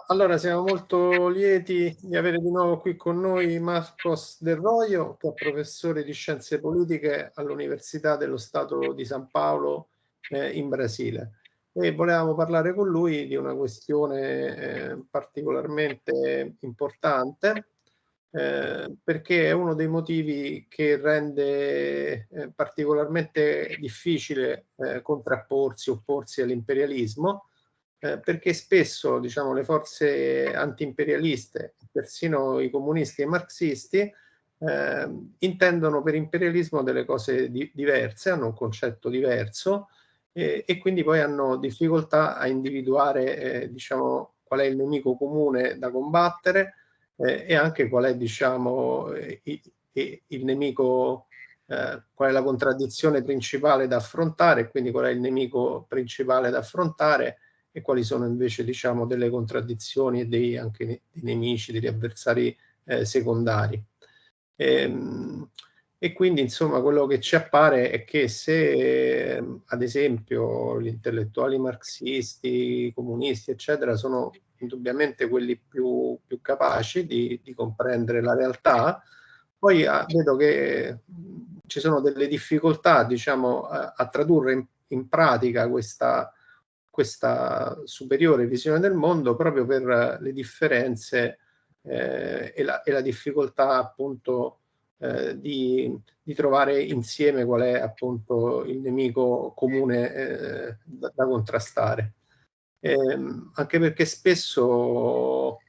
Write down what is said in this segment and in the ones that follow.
Allora, siamo molto lieti di avere di nuovo qui con noi Marcos Del Roio, che è professore di scienze politiche all'Università dello Stato di San Paolo, in Brasile. E volevamo parlare con lui di una questione particolarmente importante, perché è uno dei motivi che rende particolarmente difficile opporsi all'imperialismo, perché spesso, diciamo, le forze antiimperialiste, persino i comunisti e i marxisti, intendono per imperialismo delle cose diverse, hanno un concetto diverso, e quindi poi hanno difficoltà a individuare, diciamo, qual è il nemico comune da combattere, e anche qual è, diciamo, il nemico, qual è la contraddizione principale da affrontare, e quindi qual è il nemico principale da affrontare, e quali sono invece, diciamo, delle contraddizioni e anche dei nemici, degli avversari secondari. E quindi, insomma, quello che ci appare è che se, ad esempio, gli intellettuali marxisti, comunisti, eccetera, sono indubbiamente quelli più capaci di comprendere la realtà, poi vedo che ci sono delle difficoltà, diciamo, a tradurre in pratica questa superiore visione del mondo, proprio per le differenze e la difficoltà, appunto, di trovare insieme qual è, appunto, il nemico comune da contrastare. Anche perché spesso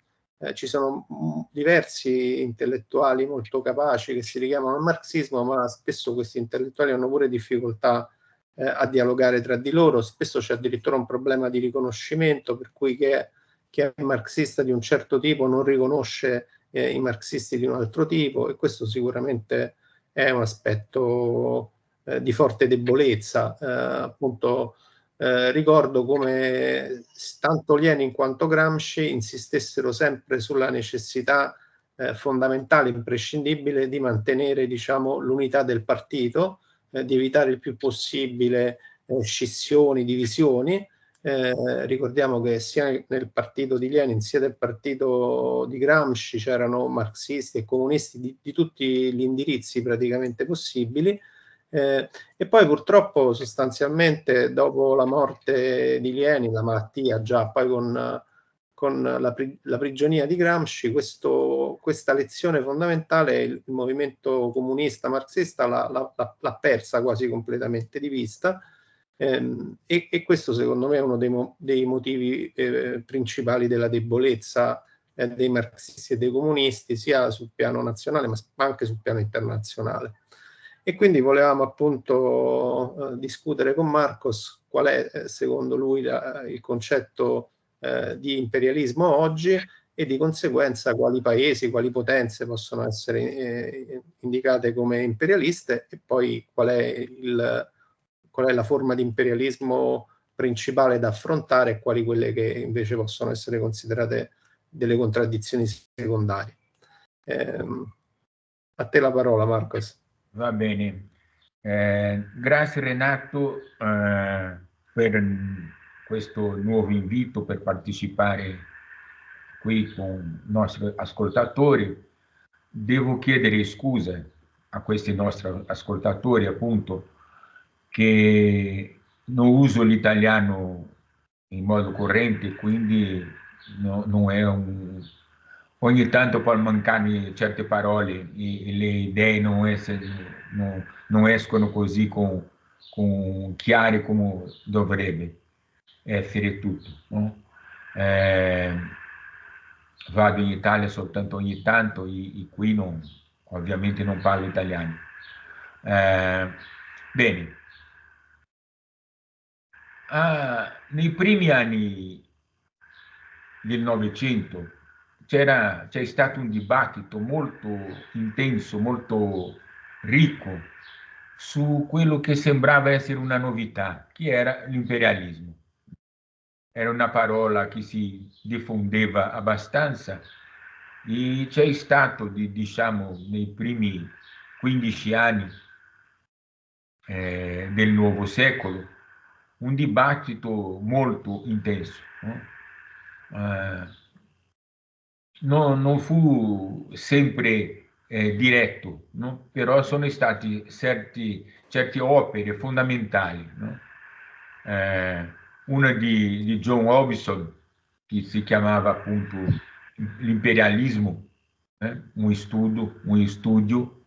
ci sono diversi intellettuali molto capaci che si richiamano al marxismo, ma spesso questi intellettuali hanno pure difficoltà a dialogare tra di loro. Spesso c'è addirittura un problema di riconoscimento, per cui chi è marxista di un certo tipo non riconosce i marxisti di un altro tipo, e questo sicuramente è un aspetto di forte debolezza. Appunto, ricordo come tanto Lenin quanto Gramsci insistessero sempre sulla necessità fondamentale, imprescindibile, di mantenere, diciamo, l'unità del partito, di evitare il più possibile scissioni, divisioni. Ricordiamo che sia nel partito di Lenin sia nel partito di Gramsci c'erano marxisti e comunisti di tutti gli indirizzi praticamente possibili, e poi purtroppo sostanzialmente dopo la morte di Lenin, la malattia già, poi con la prigionia di Gramsci, questa lezione fondamentale il movimento comunista marxista l'ha persa quasi completamente di vista, e questo secondo me è uno dei motivi principali della debolezza dei marxisti e dei comunisti, sia sul piano nazionale ma anche sul piano internazionale. E quindi volevamo, appunto, discutere con Marcos qual è secondo lui il concetto di imperialismo oggi, e di conseguenza quali paesi, quali potenze possono essere indicate come imperialiste, e poi qual è la forma di imperialismo principale da affrontare, e quali quelle che invece possono essere considerate delle contraddizioni secondarie. A te la parola, Marcos. Va bene. Grazie Renato per questo nuovo invito per partecipare qui con i nostri ascoltatori. Devo chiedere scusa a questi nostri ascoltatori, appunto, che non uso l'italiano in modo corrente, quindi non è un... Ogni tanto può mancarmi certe parole e le idee non escono così chiare come dovrebbe essere tutto, no? Eh, Vado in Italia soltanto ogni tanto e qui ovviamente non parlo italiano. Eh, Bene, nei primi anni del Novecento c'è stato un dibattito molto intenso, molto ricco su quello che sembrava essere una novità, che era l'imperialismo. Era una parola che si diffondeva abbastanza e c'è stato, diciamo, nei primi 15 anni del nuovo secolo un dibattito molto intenso, no? non fu sempre diretto, no? Però sono stati certe opere fondamentali, no? Una di John Hobson, che si chiamava appunto L'imperialismo, un studio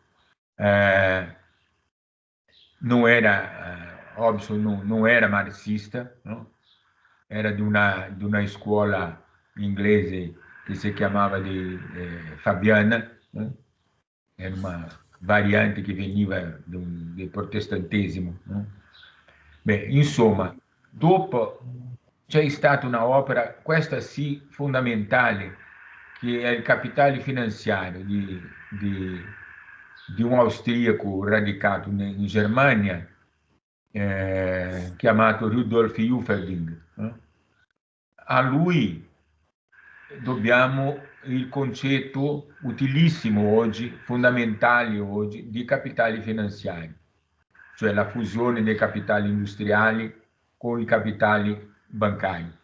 non era, Hobson non era marxista, no? Era di una scuola inglese che si chiamava Fabiana, no? Era una variante che veniva del protestantesimo, no? Beh, insomma, dopo c'è stata una opera, questa sì, fondamentale, che è il capitale finanziario di un austriaco radicato in Germania, chiamato Rudolf Hilferding. A lui dobbiamo il concetto utilissimo oggi, fondamentale oggi, di capitali finanziari, cioè la fusione dei capitali industriali con i capitali bancari.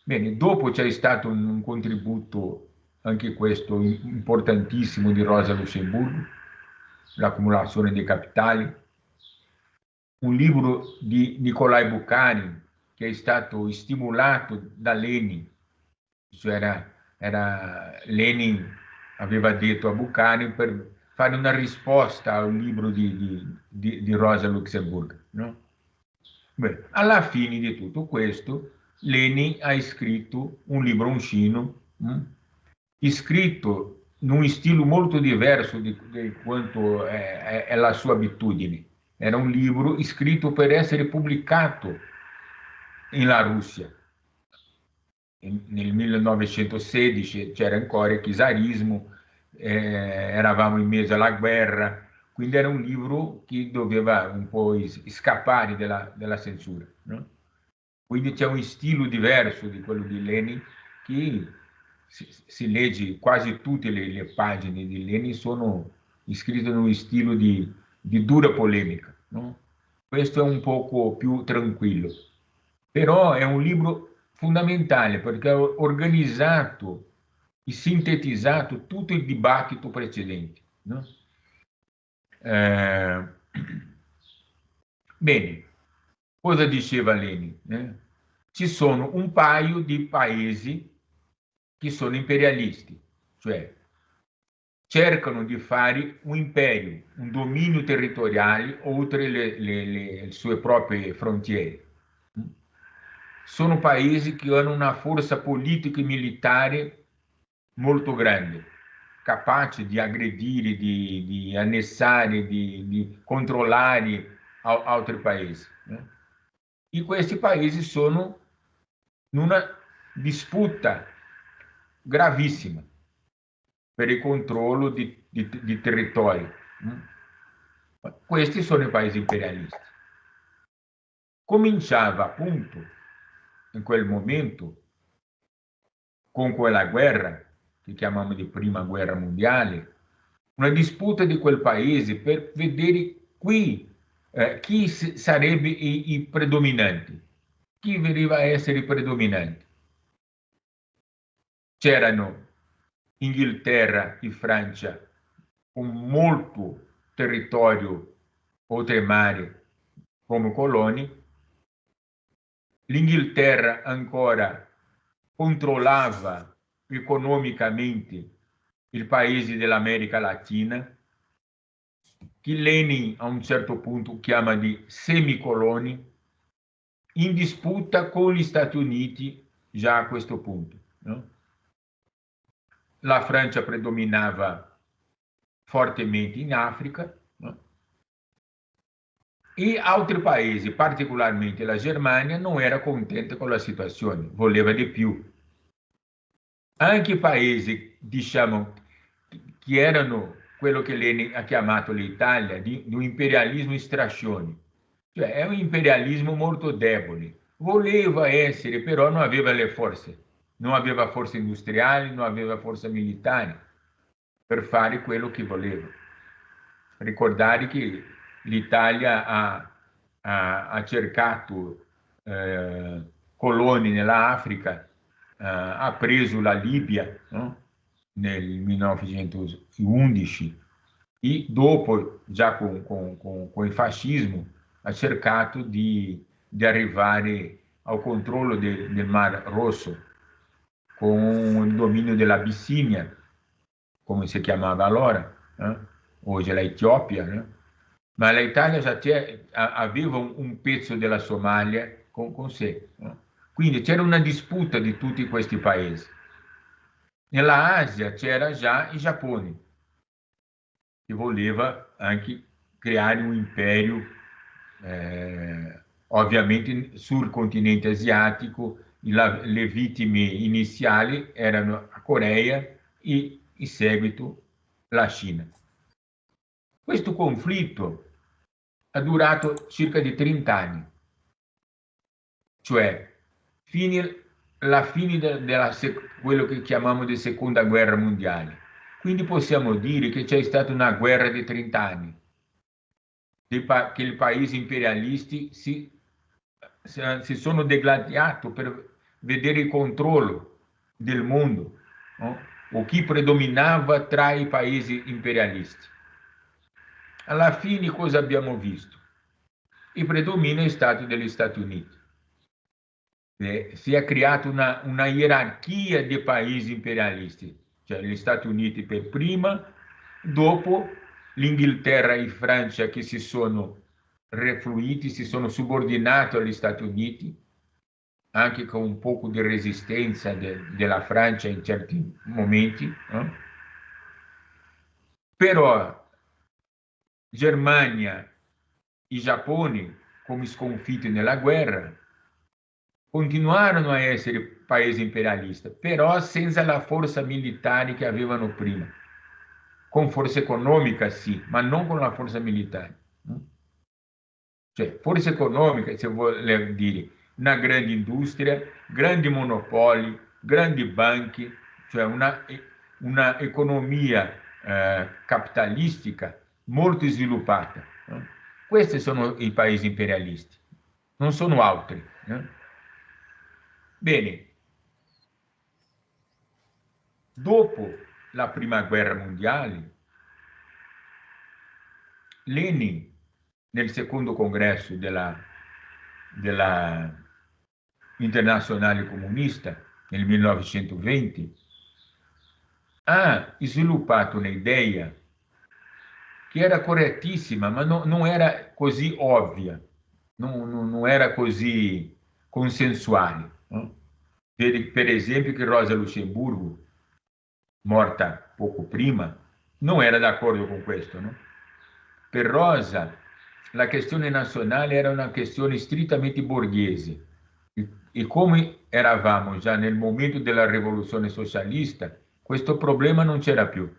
Bene, dopo c'è stato un contributo, anche questo importantissimo, di Rosa Luxemburgo, l'accumulazione dei capitali, un libro di Nicolai Bukharin, che è stato stimolato da Lenin, cioè Lenin aveva detto a Bukharin per fare una risposta a un libro di Rosa Luxemburgo, no? Beh, alla fine di tutto questo, Lenin ha scritto un libro uncino, scritto in un stile molto diverso di quanto è la sua abitudine. Era un libro scritto per essere pubblicato in Russia. Nel 1916 c'era ancora il czarismo, eravamo in mezzo alla guerra, quindi era un libro che doveva un po' scappare della censura, no? Quindi c'è un stile diverso di quello di Lenin, che si legge, quasi tutte le pagine di Lenin sono scritte in un stile di dura polemica, no? Questo è un poco più tranquillo, però è un libro fondamentale perché ha organizzato e sintetizzato tutto il dibattito precedente, no? Bene, cosa diceva Lenin? Ci sono un paio di paesi che sono imperialisti, cioè cercano di fare un imperio, un dominio territoriale oltre le sue proprie frontiere. Sono paesi che hanno una forza politica e militare molto grande, capace di aggredire, di annessare, di controllare altri paesi. E questi paesi sono in una disputa gravissima per il controllo di territori. Questi sono i paesi imperialisti. Cominciava appunto in quel momento, con quella guerra che chiamiamo di prima guerra mondiale, una disputa di quel paese per vedere qui chi sarebbe i predominanti, chi veniva a essere i predominanti. C'erano Inghilterra e Francia con molto territorio oltremare come colonie. L'Inghilterra ancora controllava economicamente i paesi dell'America Latina, che Lenin a un certo punto chiama di semicoloni, in disputa con gli Stati Uniti già a questo punto, no? La Francia predominava fortemente in Africa, no? E altri paesi, particolarmente la Germania, non era contenta con la situazione, voleva di più. Anche i paesi, diciamo, che erano quello che Lenin ha chiamato l'Italia di un imperialismo in strascione, cioè è un imperialismo molto debole, voleva essere, però non aveva le forze, non aveva forze industriali, non aveva forze militari per fare quello che voleva. Ricordare che l'Italia ha cercato coloni nell'Africa ha preso la Libia, no? Nel 1911 e dopo, già con il fascismo, ha cercato di arrivare al controllo del Mar Rosso con il dominio dell'Abissinia, come si chiamava allora, oggi è l'Etiopia, ma l'Italia già aveva un pezzo della Somalia con sé. Quindi c'era una disputa di tutti questi paesi. Nella Asia c'era già il Giappone, che voleva anche creare un imperio, ovviamente sul continente asiatico. Le vittime iniziali erano la Corea e in seguito la Cina. Questo conflitto ha durato circa di 30 anni, cioè la fine della quello che chiamiamo di seconda guerra mondiale. Quindi possiamo dire che c'è stata una guerra di 30 anni, che i paesi imperialisti si sono degladiati per vedere il controllo del mondo, no? O chi predominava tra i paesi imperialisti. Alla fine cosa abbiamo visto? Il predominio è stato degli Stati Uniti. Si è creata una gerarchia di paesi imperialisti, cioè gli Stati Uniti per prima, dopo l'Inghilterra e Francia che si sono refluiti, si sono subordinati agli Stati Uniti, anche con un po' di resistenza della Francia in certi momenti. Però Germania e Giappone, come sconfitti nella guerra, continuarono a essere paesi imperialisti, però senza la forza militare che avevano prima. Con forza economica sì, ma non con la forza militare. Cioè, forza economica, se vuole dire, una grande industria, grandi monopoli, grandi banchi, cioè una economia capitalistica molto sviluppata. Questi sono i paesi imperialisti, non sono altri. Bene, dopo la prima guerra mondiale, Lenin, nel secondo congresso della Internazionale Comunista, nel 1920, ha sviluppato un'idea che era correttissima, ma non era così ovvia, non era così consensuale. Per esempio che Rosa Luxemburgo, morta poco prima, non era d'accordo con questo. Per Rosa la questione nazionale era una questione strettamente borghese e come eravamo già nel momento della rivoluzione socialista, questo problema non c'era più.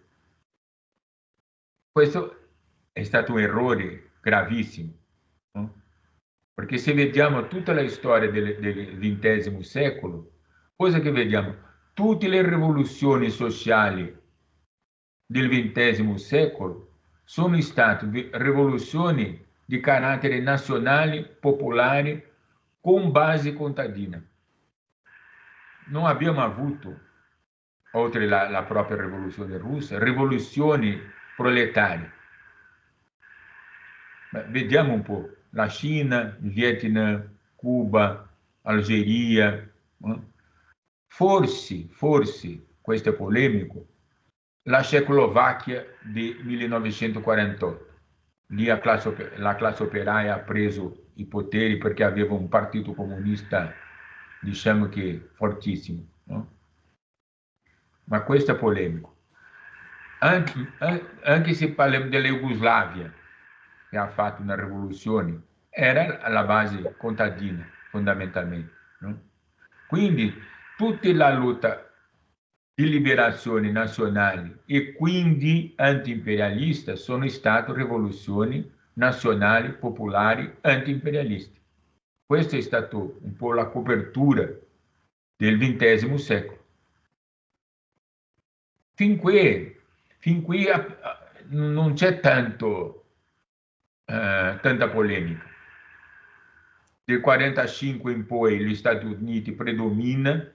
Questo è stato un errore gravissimo, perché se vediamo tutta la storia del XX secolo, cosa che vediamo? Tutte le rivoluzioni sociali del XX secolo sono state rivoluzioni di carattere nazionale, popolare, con base contadina. Non abbiamo avuto, oltre la propria rivoluzione russa, rivoluzioni proletarie. Vediamo un po', la Cina, il Vietnam, Cuba, Algeria. Forse, questo è polemico, la Cecoslovacchia di 1948. Lì la classe operaia ha preso i poteri perché aveva un partito comunista, diciamo che fortissimo. Ma questo è polemico. Anche se parliamo della Jugoslavia, che ha fatto una rivoluzione, era alla base contadina, fondamentalmente. Quindi tutta la lotta di liberazione nazionale e quindi anti-imperialista sono state rivoluzioni nazionali, popolari, anti-imperialiste. Questa è stata un po' la copertura del XX secolo. Fin qui non c'è tanta polemica. Del 1945 in poi gli Stati Uniti predominano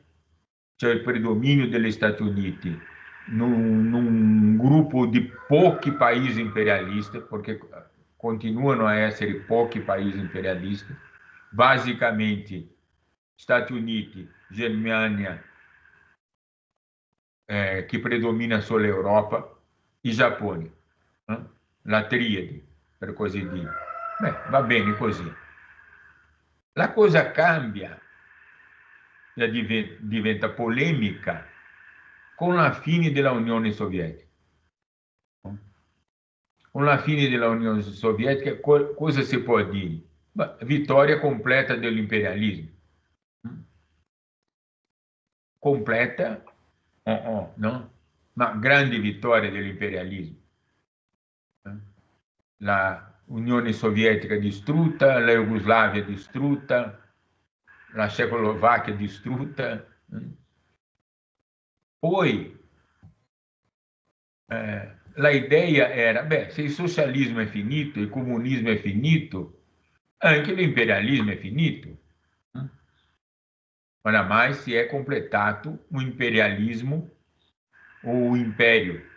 c'è il predominio degli Stati Uniti num gruppo di pochi paesi imperialisti, perché continuano a essere pochi paesi imperialisti, basicamente Stati Uniti, Germania, che predomina solo l'Europa, e Giappone, la triade, per così dire. Beh, va bene così. La cosa cambia, diventa polemica con la fine della Unione Sovietica. Con la fine della Unione Sovietica, cosa si può dire? Beh, vittoria completa dell'imperialismo. Completa, no? Ma grande vittoria dell'imperialismo. La Unione Sovietica distrutta, la Jugoslavia distrutta, la Cecoslovacchia distrutta. Poi la idea era, beh, se il socialismo è finito, il comunismo è finito, anche l'imperialismo è finito. Oramai si è completato un imperialismo o un imperio.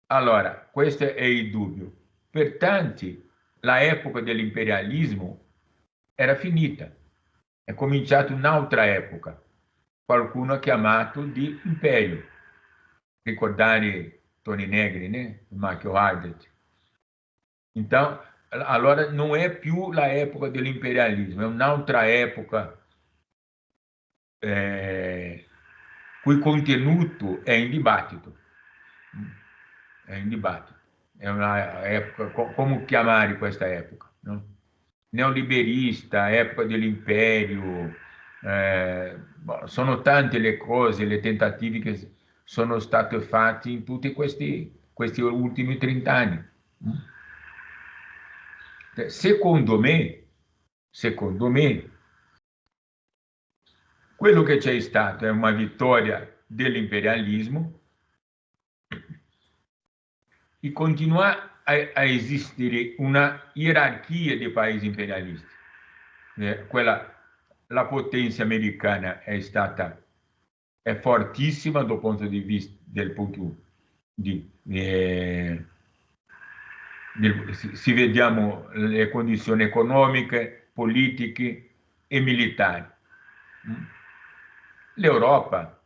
Allora, questo è il dubbio. Per tanti, la epoca dell'imperialismo era finita, è cominciata un'altra epoca, qualcuno ha chiamato di imperio. Ricordare Tony Negri, né? Il Michael Hyatt. Então, allora non è più la epoca dell'imperialismo, è un'altra epoca cui contenuto è in dibattito. È in dibattito. È una epoca, come chiamare questa epoca? No? Neoliberista, epoca dell'imperio, sono tante le cose, le tentative che sono state fatte in tutti questi ultimi 30 anni. Secondo me, quello che c'è stato è una vittoria dell'imperialismo e continua a esistere una gerarchia di paesi imperialisti. La potenza americana è fortissima dal punto di vista se vediamo le condizioni economiche, politiche e militari. L'Europa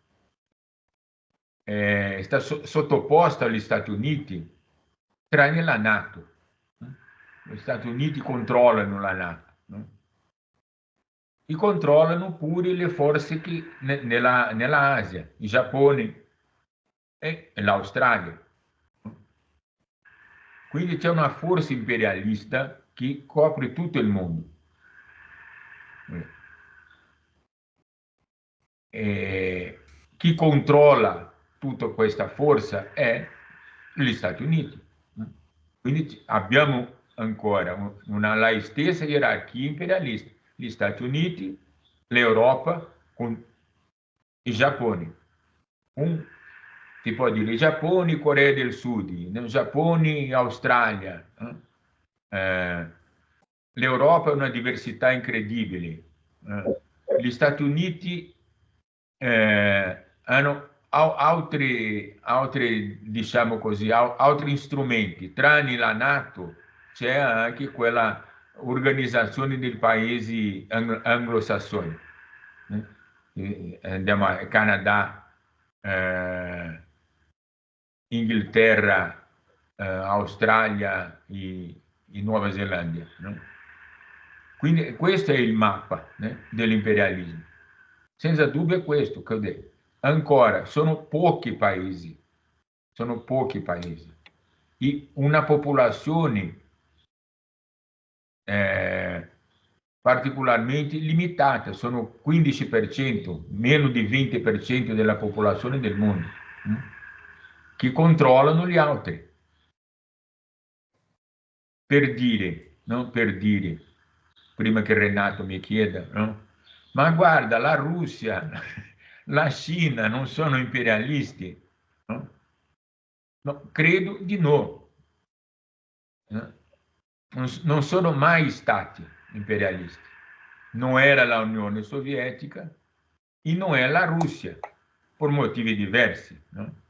sta sottoposta agli Stati Uniti, tranne la NATO. Gli Stati Uniti controllano la NATO. E controllano pure le forze nella Asia, il Giappone e l'Australia. Quindi c'è una forza imperialista che copre tutto il mondo. E chi controlla tutta questa forza è gli Stati Uniti. Quindi abbiamo ancora la stessa gerarchia imperialista, gli Stati Uniti, l'Europa con il Giappone. Si può dire Giappone, Corea del Sud, Giappone, Australia. L'Europa è una diversità incredibile. Gli Stati Uniti hanno altri, diciamo così, altri strumenti. Tranne la NATO, c'è anche quella organizzazione dei paesi anglosassoni. Andiamo a Canada, Inghilterra, Australia e Nuova Zelanda. No? Quindi questo è il mappa dell'imperialismo. Senza dubbio è questo che ho detto. Ancora, sono pochi paesi e una popolazione particolarmente limitata, sono 15%, meno di 20% della popolazione del mondo, che controllano gli altri. Per dire, prima che Renato mi chieda, no? Ma guarda, la Russia, la Cina non sono imperialisti? No? No, credo di no. Non sono mai stati imperialisti. não era a União Soviética e não é a Rússia, por motivi diversi, no?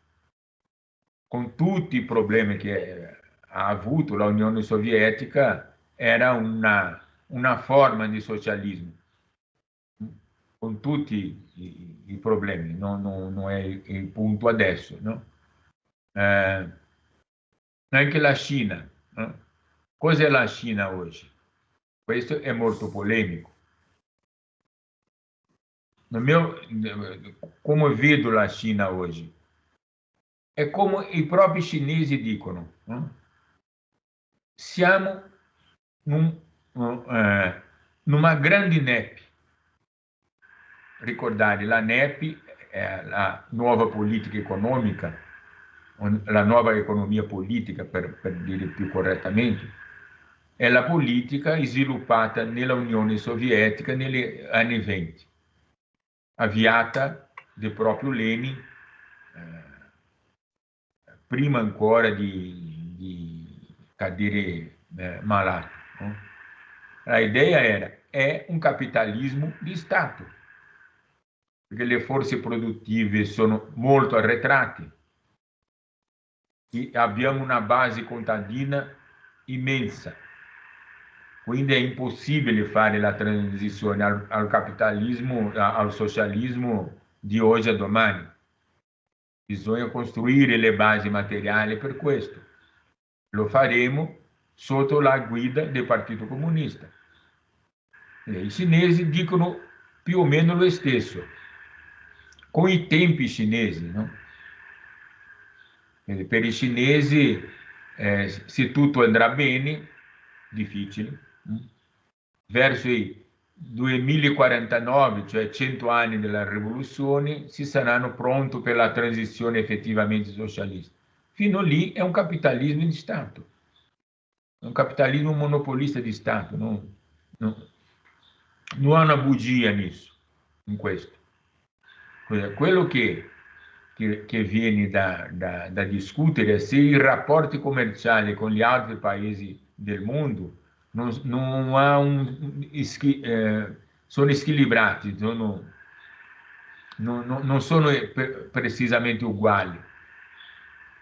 Com tutti i problemi che ha avuto la Unione Sovietica, era una forma di socialismo, con tutti i problemi, non è il punto adesso, no? Anche la Cina, no? Cos'è la Cina oggi? Questo è molto polemico. Come vedo la Cina oggi? È come i propri cinesi dicono, no? Siamo numa grande NEP. Ricordate, la NEP è la nuova politica economica, la nuova economia politica, per dire più correttamente, è la politica sviluppata nella Unione Sovietica negli anni 20, avviata da proprio Lenin, prima ancora di cadere malato, no? La idea è un capitalismo di Stato, perché le forze produttive sono molto arretrate e abbiamo una base contadina immensa, quindi è impossibile fare la transizione al capitalismo, al socialismo di oggi a domani. Bisogna costruire le basi materiali per questo. Lo faremo sotto la guida del Partito Comunista. E i cinesi dicono più o meno lo stesso, con i tempi cinesi, no? Per i cinesi, se tutto andrà bene, difficile, verso i 2049, cioè 100 anni della rivoluzione, si saranno pronti per la transizione effettivamente socialista. Fino lì è un capitalismo di Stato, è un capitalismo monopolista di Stato, non ha una bugia nisso, in questo. Quello che viene da discutere è se i rapporti commerciali con gli altri paesi del mondo non ha sono squilibrati, non sono precisamente uguali,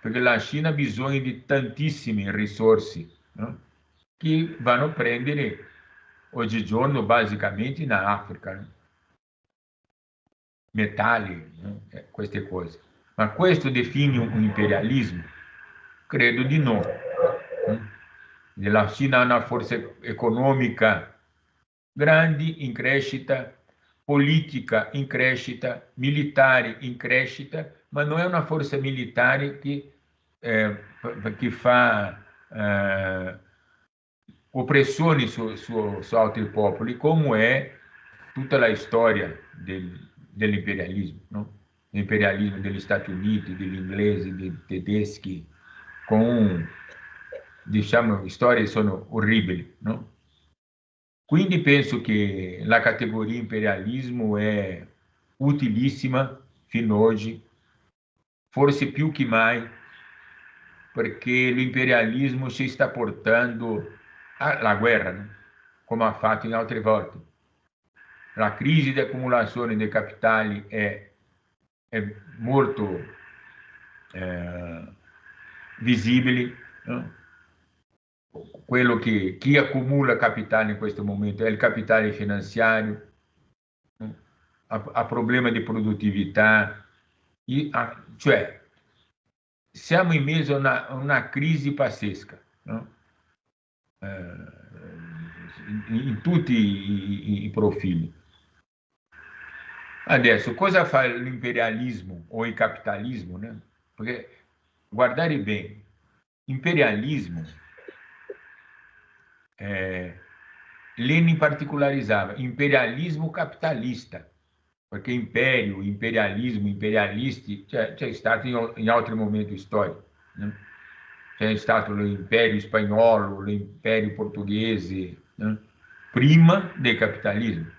perché la Cina ha bisogno di tantissime risorse, no? Che vanno a prendere oggigiorno basicamente in Africa, no? Metalli, no? Queste cose. Ma questo define un imperialismo? Credo di no. La Cina ha una forza economica grande, in crescita, politica in crescita, militare in crescita, ma non è una forza militare che fa oppressioni su altri popoli, come è tutta la storia dell'imperialismo, no? L'imperialismo degli Stati Uniti, degli inglesi, dei tedeschi, con, diciamo, storie sono orribili, no? Quindi penso che la categoria imperialismo è utilissima fino ad oggi, forse più che mai, perché l'imperialismo ci sta portando alla guerra, no? Come ha fatto in altre volte. La crisi di accumulazione dei capitali è molto visibile, no? Quello che chi accumula capitale in questo momento è il capitale finanziario, no? Ha problemi di produttività, cioè siamo in mezzo a una crisi pazzesca, no? In tutti i profili. Adesso, cosa fa l'imperialismo o il capitalismo, né? Perché, guardate bene, imperialismo, Lenin particolarizzava imperialismo capitalista, perché imperio, imperialismo, imperialisti, c'è stato in altri momenti storici, né? C'è stato l'impero spagnolo, l'impero portoghese, né? Prima del capitalismo.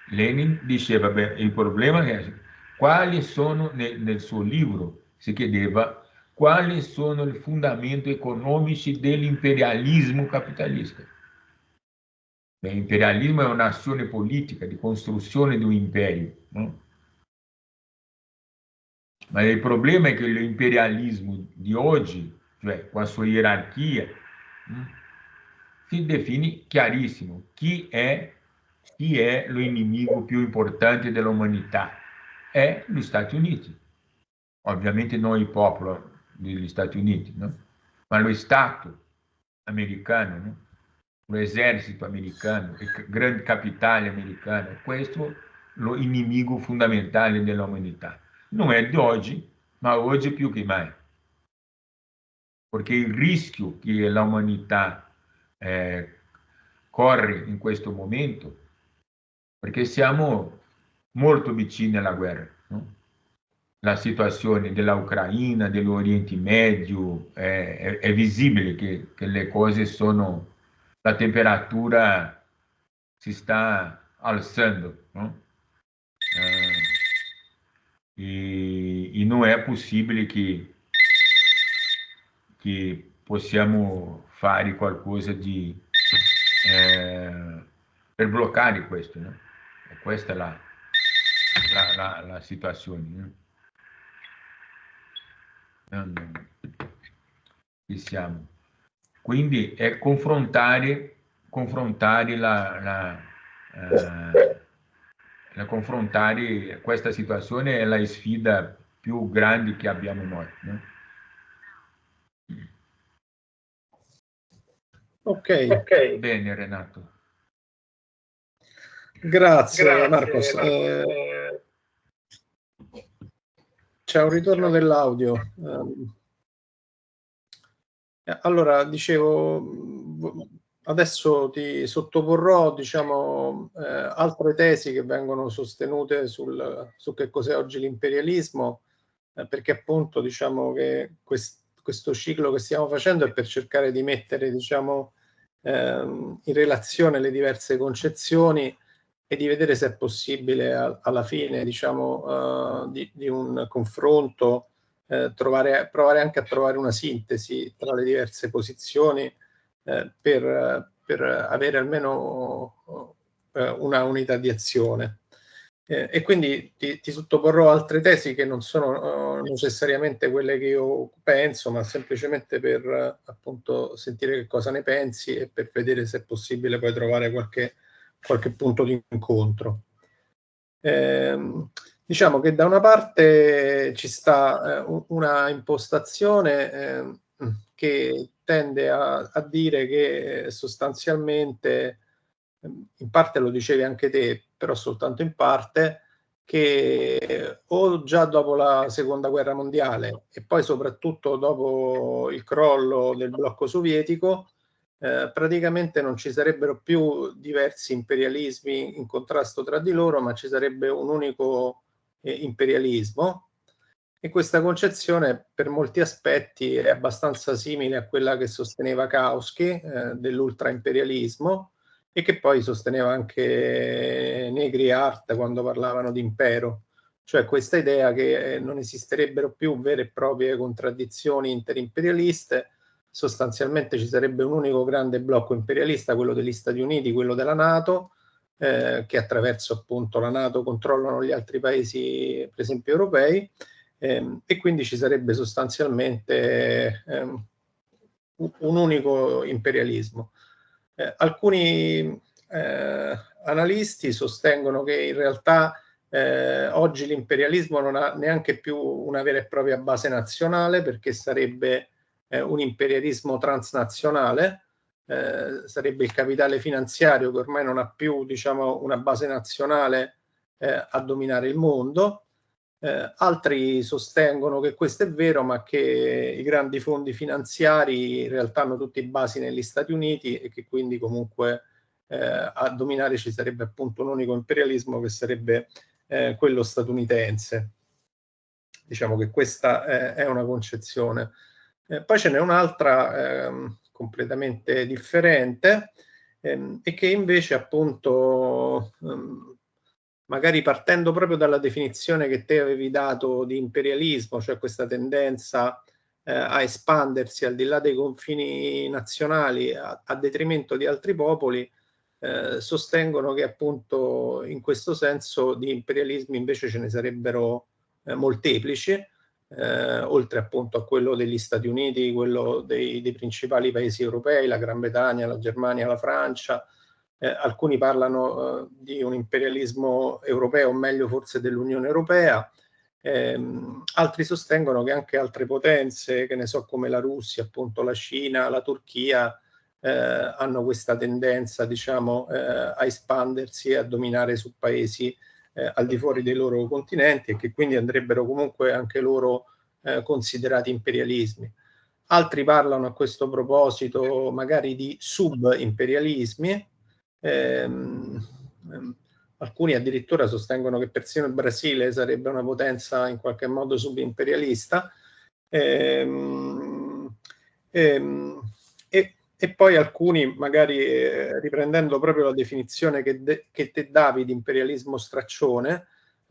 Lenin diceva, beh, il problema è quali sono, nel suo libro si chiedeva quali sono i fondamenti economici dell'imperialismo capitalista. L'imperialismo è un'azione politica di costruzione di un imperio, no? Ma il problema è che l'imperialismo di oggi, cioè con la sua gerarchia, si define chiarissimo chi è l'inimigo più importante dell'umanità. È gli Stati Uniti. Ovviamente non il popolo degli Stati Uniti, no? Ma lo Stato americano, no? L'esercito americano, il grande capitale americano. Questo è lo inimigo fondamentale dell'umanità. Non è di oggi, ma oggi più che mai. Perché il rischio che l'umanità corre in questo momento, perché siamo molto vicini alla guerra, no? La situazione dell'Ucraina, dell'Oriente Medio, è visibile che le cose sono, la temperatura si sta alzando, no? E non è possibile che possiamo fare qualcosa per bloccare questo, no? E questa è la situazione, no? Ci siamo. Quindi è confrontare confrontare questa situazione è la sfida più grande che abbiamo noi, no? Ok. Bene Renato. Grazie Marcos. C'è un ritorno dell'audio. Allora, dicevo, adesso ti sottoporrò, diciamo, altre tesi che vengono sostenute su che cos'è oggi l'imperialismo, perché appunto diciamo che questo ciclo che stiamo facendo è per cercare di mettere, diciamo, in relazione le diverse concezioni e di vedere se è possibile alla fine, diciamo, di un confronto, provare anche a trovare una sintesi tra le diverse posizioni per avere almeno una unità di azione. E quindi ti sottoporrò altre tesi che non sono necessariamente quelle che io penso, ma semplicemente per appunto sentire che cosa ne pensi e per vedere se è possibile poi trovare qualche punto di incontro. Diciamo che da una parte ci sta una impostazione che tende a dire che sostanzialmente, in parte lo dicevi anche te, però soltanto in parte, che o già dopo la seconda guerra mondiale e poi soprattutto dopo il crollo del blocco sovietico, praticamente non ci sarebbero più diversi imperialismi in contrasto tra di loro, ma ci sarebbe un unico imperialismo. E questa concezione per molti aspetti è abbastanza simile a quella che sosteneva Kautsky dell'ultraimperialismo e che poi sosteneva anche Negri e Hart quando parlavano di impero, cioè questa idea che non esisterebbero più vere e proprie contraddizioni interimperialiste, sostanzialmente ci sarebbe un unico grande blocco imperialista, quello degli Stati Uniti, quello della NATO, che attraverso appunto la NATO controllano gli altri paesi, per esempio europei, e quindi ci sarebbe sostanzialmente un unico imperialismo. Alcuni analisti sostengono che in realtà oggi l'imperialismo non ha neanche più una vera e propria base nazionale, perché sarebbe un imperialismo transnazionale, sarebbe il capitale finanziario che ormai non ha più, diciamo, una base nazionale a dominare il mondo. Altri sostengono che questo è vero, ma che i grandi fondi finanziari in realtà hanno tutti basi negli Stati Uniti e che quindi comunque a dominare ci sarebbe appunto un unico imperialismo che sarebbe quello statunitense. Diciamo che questa è una concezione. Poi ce n'è un'altra completamente differente e che invece appunto magari partendo proprio dalla definizione che te avevi dato di imperialismo, cioè questa tendenza a espandersi al di là dei confini nazionali a detrimento di altri popoli, sostengono che appunto in questo senso di imperialismi invece ce ne sarebbero molteplici, oltre appunto a quello degli Stati Uniti, quello dei principali paesi europei, la Gran Bretagna, la Germania, la Francia. Alcuni parlano di un imperialismo europeo, o meglio forse dell'Unione Europea. Altri sostengono che anche altre potenze, che ne so, come la Russia, appunto la Cina, la Turchia, hanno questa tendenza, diciamo, a espandersi e a dominare su paesi al di fuori dei loro continenti, e che quindi andrebbero comunque anche loro considerati imperialismi. Altri parlano a questo proposito magari di subimperialismi. Alcuni addirittura sostengono che persino il Brasile sarebbe una potenza in qualche modo subimperialista. E poi alcuni, magari riprendendo proprio la definizione che te davi di imperialismo straccione,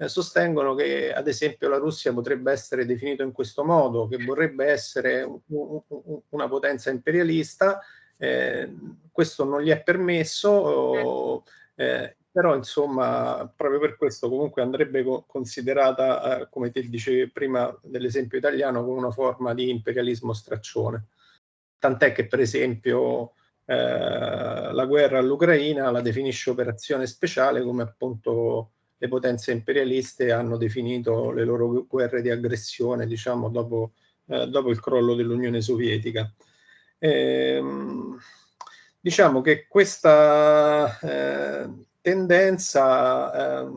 sostengono che ad esempio la Russia potrebbe essere definito in questo modo, che vorrebbe essere una potenza imperialista. Questo non gli è permesso, però insomma proprio per questo comunque andrebbe considerata, come te dicevi prima dell'esempio italiano, come una forma di imperialismo straccione. Tant'è che per esempio la guerra all'Ucraina la definisce operazione speciale, come appunto le potenze imperialiste hanno definito le loro guerre di aggressione, diciamo, dopo il crollo dell'Unione Sovietica. Diciamo che questa tendenza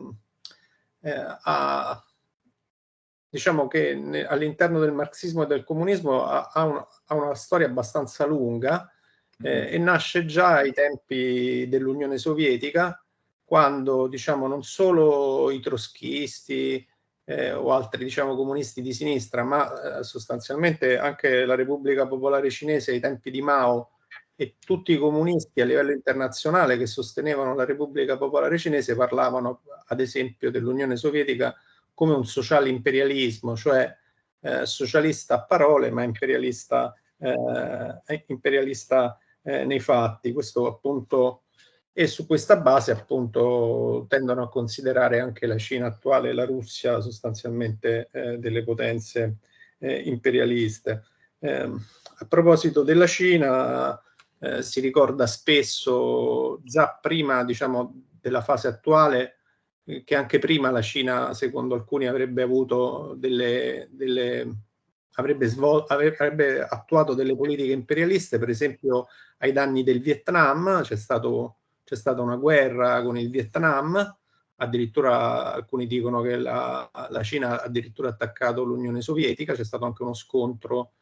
diciamo che all'interno del marxismo e del comunismo ha una storia abbastanza lunga, e nasce già ai tempi dell'Unione Sovietica, quando, diciamo, non solo i trotskisti o altri, diciamo, comunisti di sinistra, ma sostanzialmente anche la Repubblica Popolare Cinese ai tempi di Mao e tutti i comunisti a livello internazionale che sostenevano la Repubblica Popolare Cinese parlavano, ad esempio, dell'Unione Sovietica come un sociale imperialismo, cioè socialista a parole, ma imperialista nei fatti. Questo appunto, e su questa base appunto tendono a considerare anche la Cina attuale e la Russia sostanzialmente delle potenze imperialiste. A proposito della Cina, si ricorda spesso, già prima, diciamo, della fase attuale, che anche prima la Cina, secondo alcuni, avrebbe avuto avrebbe attuato delle politiche imperialiste, per esempio ai danni del Vietnam. C'è stata una guerra con il Vietnam, addirittura alcuni dicono che la Cina ha addirittura attaccato l'Unione Sovietica, c'è stato anche uno scontro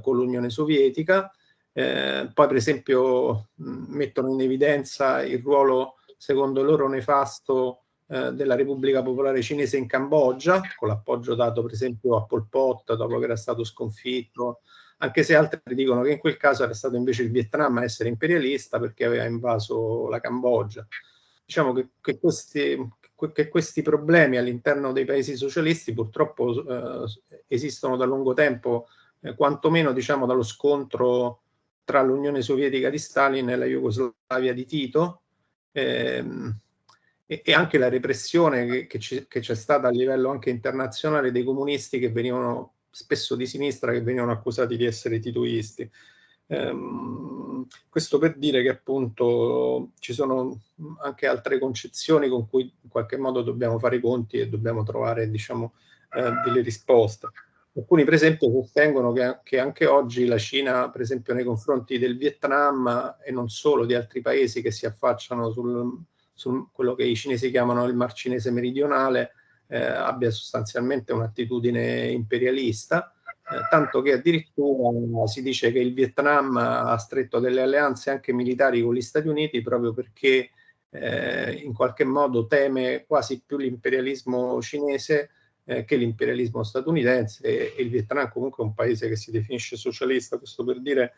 con l'Unione Sovietica. Poi per esempio mettono in evidenza il ruolo, secondo loro, nefasto della Repubblica Popolare Cinese in Cambogia, con l'appoggio dato per esempio a Pol Pot dopo che era stato sconfitto, anche se altri dicono che in quel caso era stato invece il Vietnam a essere imperialista perché aveva invaso la Cambogia. Diciamo che questi problemi all'interno dei paesi socialisti purtroppo esistono da lungo tempo, quantomeno, diciamo, dallo scontro tra l'Unione Sovietica di Stalin e la Jugoslavia di Tito, e anche la repressione che c'è stata a livello anche internazionale dei comunisti, che venivano spesso di sinistra, che venivano accusati di essere titoisti. Questo per dire che appunto ci sono anche altre concezioni con cui in qualche modo dobbiamo fare i conti e dobbiamo trovare, diciamo, delle risposte. Alcuni per esempio sostengono che anche oggi la Cina, per esempio nei confronti del Vietnam e non solo di altri paesi che si affacciano su quello che i cinesi chiamano il Mar Cinese meridionale, abbia sostanzialmente un'attitudine imperialista, tanto che addirittura si dice che il Vietnam ha stretto delle alleanze anche militari con gli Stati Uniti proprio perché in qualche modo teme quasi più l'imperialismo cinese che l'imperialismo statunitense, e il Vietnam comunque è un paese che si definisce socialista. Questo per dire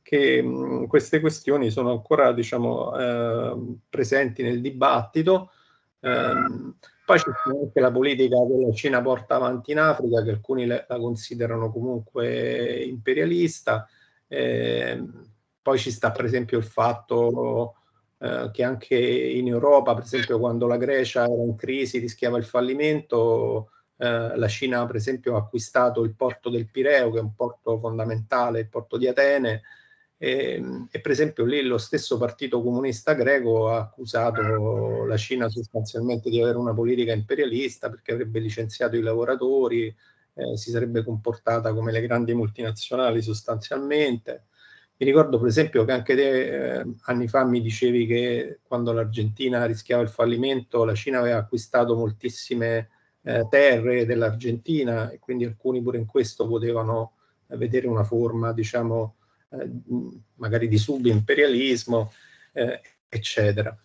che queste questioni sono ancora, diciamo, presenti nel dibattito. Poi c'è anche la politica che la Cina porta avanti in Africa, che alcuni la considerano comunque imperialista. Poi ci sta per esempio il fatto che anche in Europa, per esempio, quando la Grecia era in crisi, rischiava il fallimento, la Cina, per esempio, ha acquistato il porto del Pireo, che è un porto fondamentale, il porto di Atene, e per esempio lì lo stesso Partito Comunista Greco ha accusato la Cina sostanzialmente di avere una politica imperialista perché avrebbe licenziato i lavoratori, si sarebbe comportata come le grandi multinazionali sostanzialmente. Mi ricordo per esempio che anche te anni fa mi dicevi che quando l'Argentina rischiava il fallimento la Cina aveva acquistato moltissime terre dell'Argentina e quindi alcuni pure in questo potevano vedere una forma, diciamo, magari di subimperialismo, eccetera.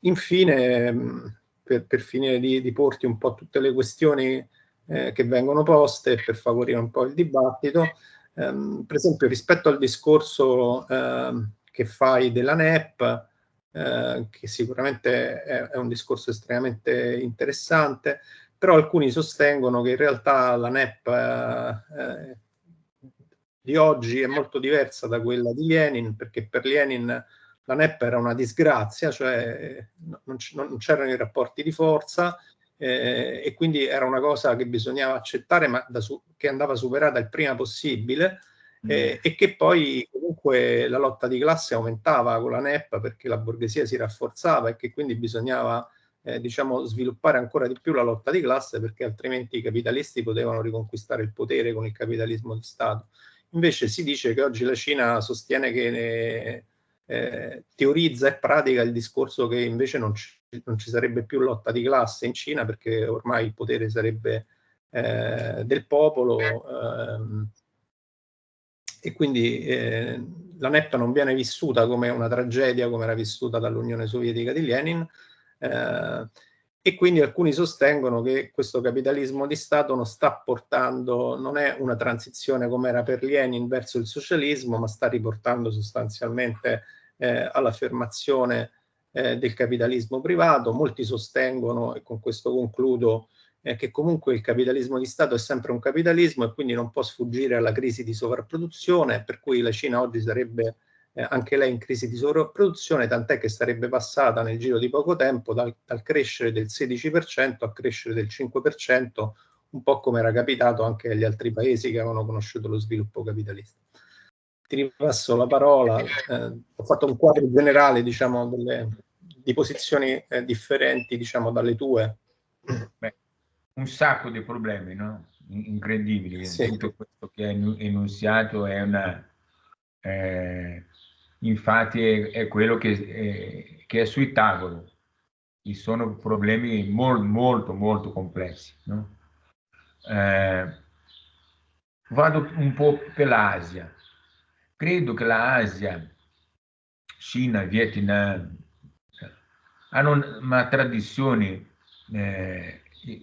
Infine, per finire di porti un po' tutte le questioni che vengono poste per favorire un po' il dibattito, per esempio rispetto al discorso che fai della NEP, che sicuramente è un discorso estremamente interessante, però alcuni sostengono che in realtà la NEP di oggi è molto diversa da quella di Lenin, perché per Lenin la NEP era una disgrazia, cioè non c'erano i rapporti di forza, e quindi era una cosa che bisognava accettare, ma che andava superata il prima possibile, e che poi comunque la lotta di classe aumentava con la NEP perché la borghesia si rafforzava e che quindi bisognava diciamo, sviluppare ancora di più la lotta di classe perché altrimenti i capitalisti potevano riconquistare il potere con il capitalismo di Stato. Invece si dice che oggi la Cina sostiene che teorizza e pratica il discorso che invece non ci sarebbe più lotta di classe in Cina perché ormai il potere sarebbe del popolo, e quindi la NEP non viene vissuta come una tragedia come era vissuta dall'Unione Sovietica di Lenin, e quindi alcuni sostengono che questo capitalismo di Stato non sta portando, non è una transizione come era per Lenin verso il socialismo, ma sta riportando sostanzialmente all'affermazione del capitalismo privato. Molti sostengono, e con questo concludo, che comunque il capitalismo di Stato è sempre un capitalismo e quindi non può sfuggire alla crisi di sovrapproduzione, per cui la Cina oggi sarebbe anche lei in crisi di sovrapproduzione, tant'è che sarebbe passata nel giro di poco tempo dal crescere del 16% a crescere del 5%, un po' come era capitato anche agli altri paesi che avevano conosciuto lo sviluppo capitalista. Ti ripasso la parola, ho fatto un quadro generale, diciamo, di posizioni differenti, diciamo, dalle tue. Beh, un sacco di problemi, no? Incredibili. Sì. Tutto questo che hai enunziato è una... infatti è quello che è sui tavoli. Ci sono problemi molto, molto complessi, no? Vado un po' per l'Asia. Credo che l'Asia, Cina, Vietnam, hanno una tradizione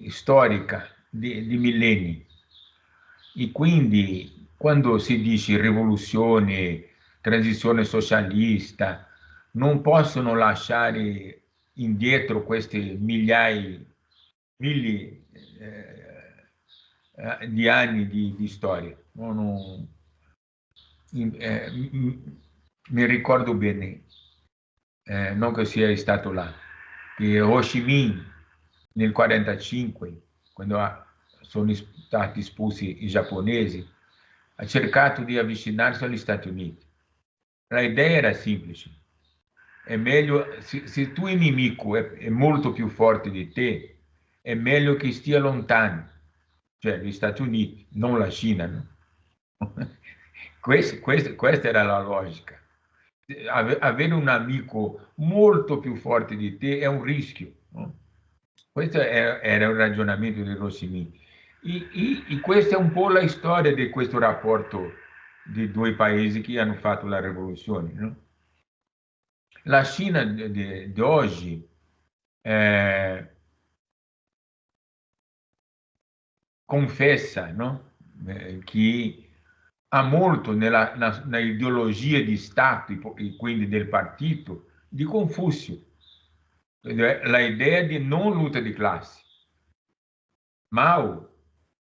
storica di millenni e quindi quando si dice rivoluzione, transizione socialista, non possono lasciare indietro questi mille di anni di storia. Mi ricordo bene, non che sia stato là, che Ho Chi Minh nel 1945, quando sono stati espulsi i giapponesi, ha cercato di avvicinarsi agli Stati Uniti. La idea era semplice: è meglio, se tuo nemico è molto più forte di te, è meglio che stia lontano, cioè gli Stati Uniti, non la Cina, no? Questa era la logica. Avere un amico molto più forte di te è un rischio, no? Questo era un ragionamento di Rossini. E questa è un po' la storia di questo rapporto di due paesi che hanno fatto la rivoluzione, no? La Cina di oggi confessa, no? Che ha molto nella ideologia di Stato e quindi del partito di Confúcio, la idea di non luta di classe. Mao,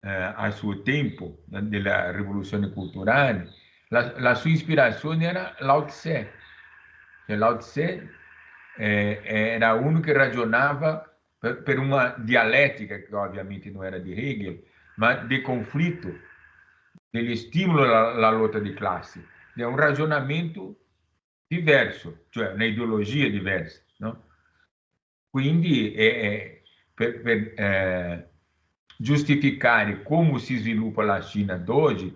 al suo tempo, della rivoluzione culturale, la sua ispirazione era Lao Tse, Lao Tse era uno che ragionava per uma dialética, che ovviamente não era de Hegel, mas de conflitto, degli stimoli alla lotta di classe. È un ragionamento diverso, cioè una ideologia diversa, no? Quindi per giustificare come si sviluppa la Cina d'oggi,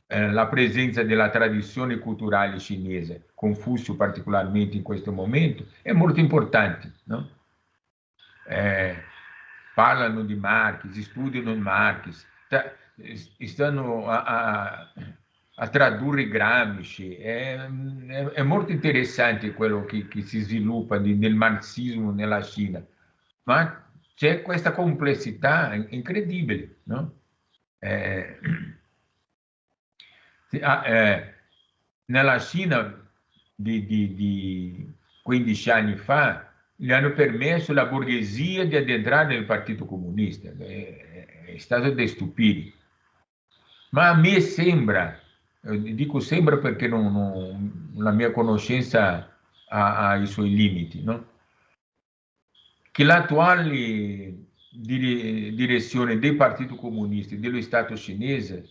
la presenza della tradizione culturale cinese, Confúcio particolarmente in questo momento, è molto importante, no? Parlano di Marx, studiano Marx, stanno a tradurre Gramsci. È molto interessante quello che si sviluppa del marxismo nella Cina, ma c'è questa complessità incredibile, no? Nella Cina di 15 anni fa gli hanno permesso la borghesia di entrare nel Partito Comunista, è stato da stupire. Ma a me sembra, dico sembra perché la mia conoscenza ha i suoi limiti, no? Che l'attuale direzione dei partiti comunisti dello Stato cinese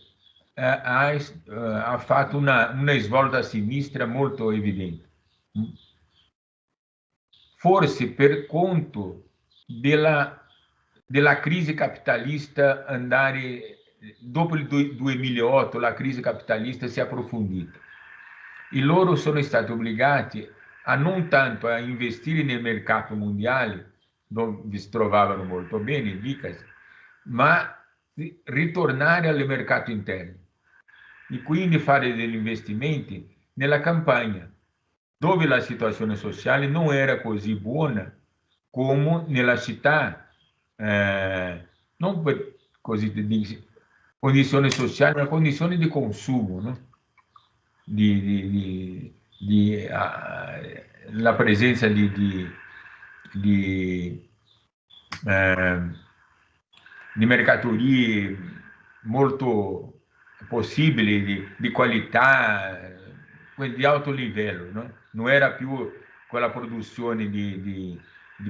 ha fatto una svolta a sinistra molto evidente. Forse per conto della crisi capitalista andare dopo il 2008, la crisi capitalista si è approfondita e loro sono stati obbligati a non tanto a investire nel mercato mondiale, dove si trovavano molto bene, dicasi, ma ritornare al mercato interno e quindi fare degli investimenti nella campagna, dove la situazione sociale non era così buona come nella città, non per così dire, condizioni sociali, ma condizioni di consumo, no? La presenza di mercaterie molto possibili, di qualità, di alto livello, no? Non era più quella produzione di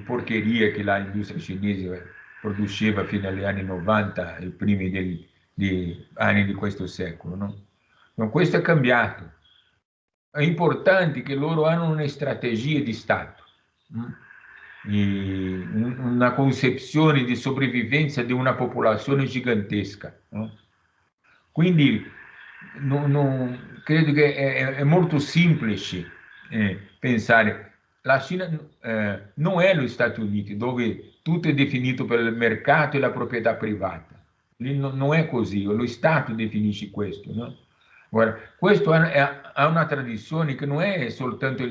porcheria che l'industria cinese produceva fino agli anni 90 e primi anni di questo secolo, no? Ma questo è cambiato. È importante che loro hanno una strategia di Stato, una concezione di sopravvivenza di una popolazione gigantesca, no? Quindi credo che è molto semplice pensare. La Cina non è gli Stati Uniti, dove tutto è definito per il mercato e la proprietà privata. Lì non è così, lo Stato definisce questo, no? Guarda, questo ha una tradizione che non è soltanto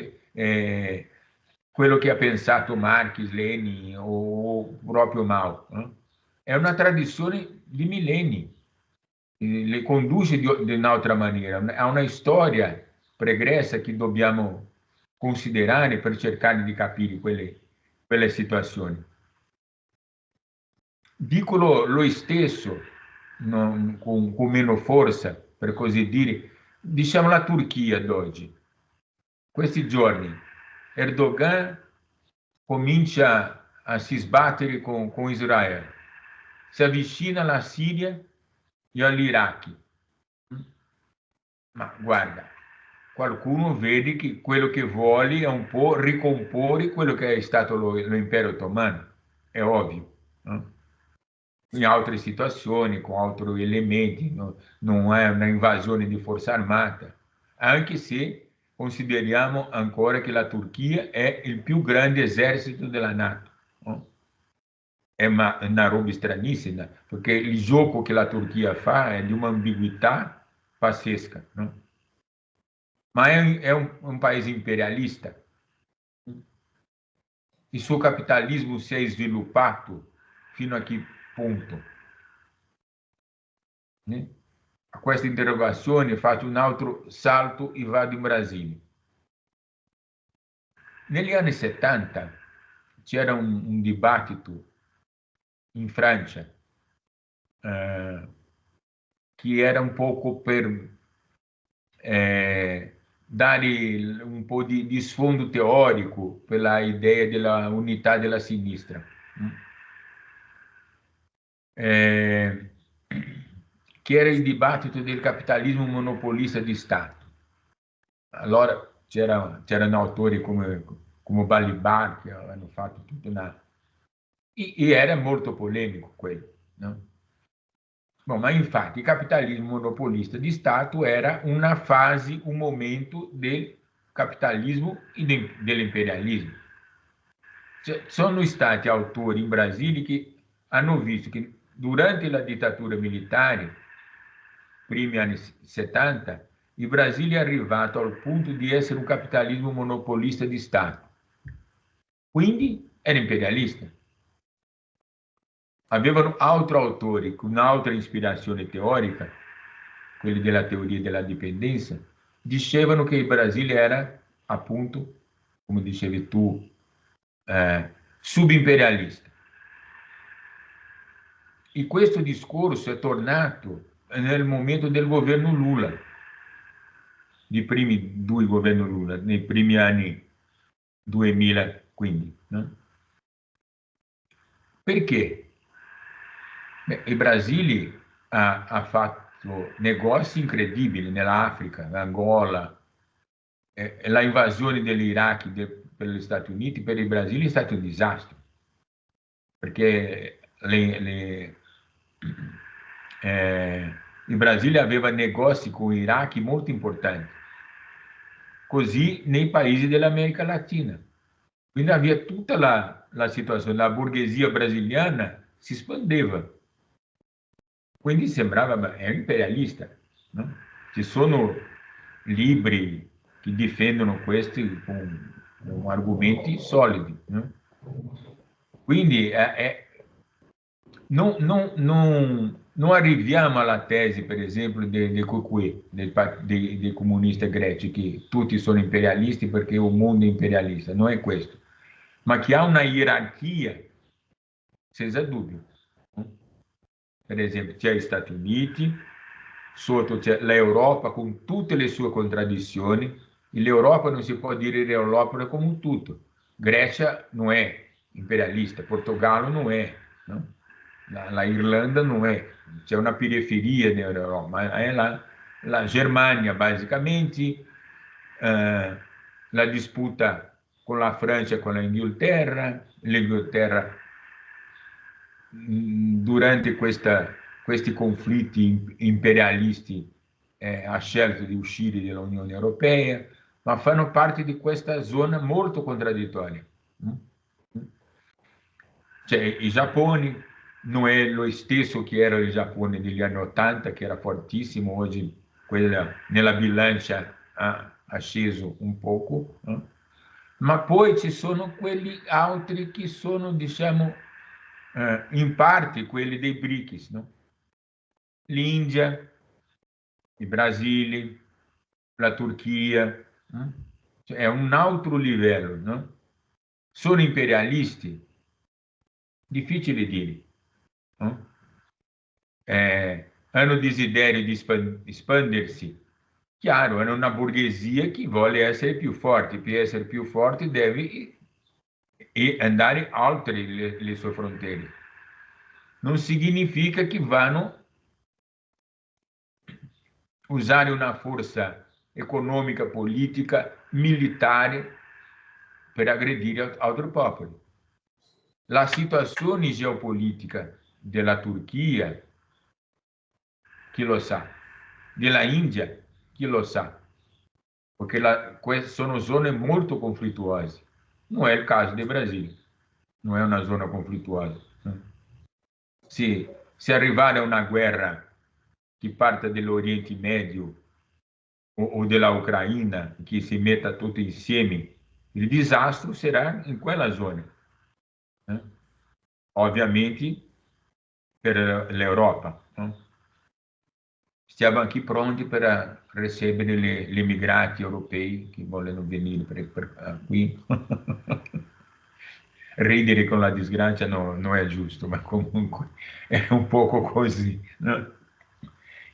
quello che ha pensato Marx, Lenin o proprio Mao, no? È una tradizione di millenni, le conduce di un'altra maniera, ha una storia pregressa che dobbiamo considerare per cercare di capire quelle situazioni. Dico lo stesso, con meno forza, per così dire, diciamo la Turchia d'oggi. Questi giorni Erdogan comincia a si sbattere con Israele, si avvicina alla Siria e all'Iraq. Ma guarda, qualcuno vede che quello che vuole è un po' ricomporre quello che è stato l'impero ottomano, è ovvio, no? In altre situazioni, con altri elementi, non è una invasione di forza armata, anche se consideriamo ancora che la Turchia è il più grande esercito della NATO, no? È una roba stranissima, perché il gioco che la Turchia fa è di uma ambiguità pazzesca, no? Ma è un paese imperialista. Il suo capitalismo si è sviluppato fino a che punto? A questa interrogazione faccio un altro salto e vado in Brasile. Negli anni 70 c'era un dibattito in Francia che era un poco per dare un po' di sfondo teorico per la idea della unità della sinistra. Che era il dibattito del capitalismo monopolista di Stato. Allora c'erano autori come Balibar che hanno fatto tutta una... E era molto polemico quello, no? Bom, ma infatti il capitalismo monopolista di Stato era una fase, un momento del capitalismo e dell'imperialismo. Cioè, sono stati autori in Brasile che hanno visto che durante la dittatura militare, primi anni 70, il Brasile è arrivato al punto di essere un capitalismo monopolista di Stato. Quindi era imperialista. Avevano altri autori con un'altra ispirazione teorica, quelli della teoria della dipendenza, dicevano che il Brasile era, appunto, come dicevi tu, subimperialista. E questo discorso è tornato nel momento del governo Lula, di primi due governi Lula, nei primi anni 2015. No? Perché? Beh, il Brasile ha fatto negozi incredibili nell'Africa, Angola, la invasione dell'Iraq per gli Stati Uniti, per il Brasile è stato un disastro, perché il Brasile aveva negozi con l'Iraq molto importanti, così nei paesi dell'America Latina. Quindi havia tutta la situazione, la borghesia brasiliana si espandeva. Quindi sembrava, è imperialista, no? Ci sono libri che difendono questi con argomenti solidi, no? Quindi non arriviamo alla tesi, per esempio, del Cucué, dei comunisti greci, che tutti sono imperialisti perché il mondo è imperialista, non è questo, ma che ha una gerarchia, senza dubbio. Per esempio, c'è gli Stati Uniti, sotto c'è l'Europa con tutte le sue contraddizioni, e l'Europa non si può dire l'Europa come un tutto. Grecia non è imperialista, Portogallo non è, no? La Irlanda non è, c'è una periferia dell'Europa, ma è la Germania basicamente, la disputa con la Francia e con l'Inghilterra durante questi conflitti imperialisti ha scelto di uscire dall'Unione Europea, ma fanno parte di questa zona molto contraddittoria. Cioè, il Giappone non è lo stesso che era il Giappone degli anni '80, che era fortissimo, oggi nella bilancia ha sceso un poco, no? Ma poi ci sono quelli altri che sono, diciamo, in parte quelli dei BRICS, no? L'India, il Brasile, la Turchia, no? Cioè, è un altro livello, no? Sono imperialisti? Difficile dire, no? Hanno desiderio di espandersi. Chiaro, hanno una borghesia che vuole essere più forte, per essere più forte deve andare oltre le sue frontiere. Non significa che vanno usare una forza economica, politica, militare per aggredire altri popoli. La situazione geopolitica della Turchia, chi lo sa, della India, chi lo sa, perché queste sono zone molto conflittuose. Non è il caso del Brasile, non è una zona conflittuosa. Se arrivare a una guerra che parte dell'Oriente Medio o della Ucraina, che si metta tutti insieme, il disastro sarà in quella zona. Ovviamente per l'Europa. Stiamo anche pronti per ricevere gli immigrati europei che vogliono venire qui. Ridere con la disgrazia non è giusto, ma comunque è un poco così, no?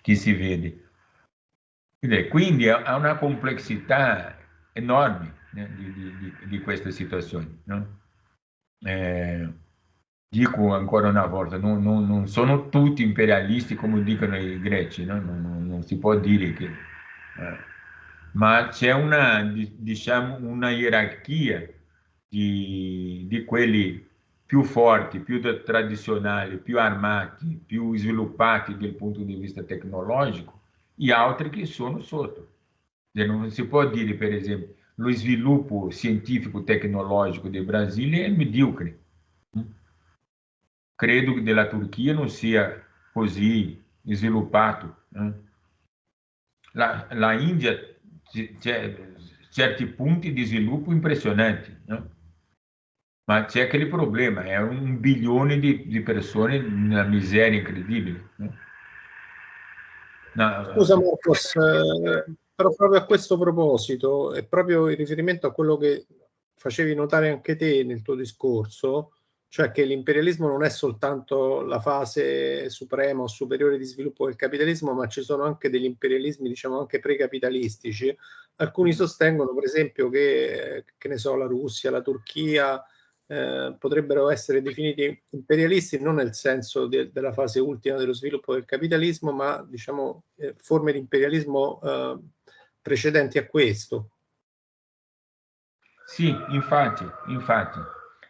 Che si vede. Quindi ha una complessità enorme, né, di queste situazioni, no? Dico ancora una volta, non sono tutti imperialisti come dicono i greci, no? Non si può dire che... ma c'è diciamo, una gerarchia di quelli più forti, più tradizionali, più armati, più sviluppati dal punto di vista tecnologico, e altri che sono sotto. Non si può dire, per esempio, lo sviluppo scientifico tecnologico del Brasile è medíocre. Credo che della Turchia non sia così sviluppato. La India c'è certi punti di sviluppo impressionanti, no? Ma c'è aquele problema, è 1 bilione di persone in una miseria incredibile, no? Scusa Marcos, però proprio a questo proposito, è proprio in riferimento a quello che facevi notare anche te nel tuo discorso, cioè che l'imperialismo non è soltanto la fase suprema o superiore di sviluppo del capitalismo, ma ci sono anche degli imperialismi, diciamo anche precapitalistici. Alcuni sostengono, per esempio, che ne so, la Russia, la Turchia potrebbero essere definiti imperialisti non nel senso della fase ultima dello sviluppo del capitalismo, ma diciamo forme di imperialismo precedenti a questo. Sì, infatti.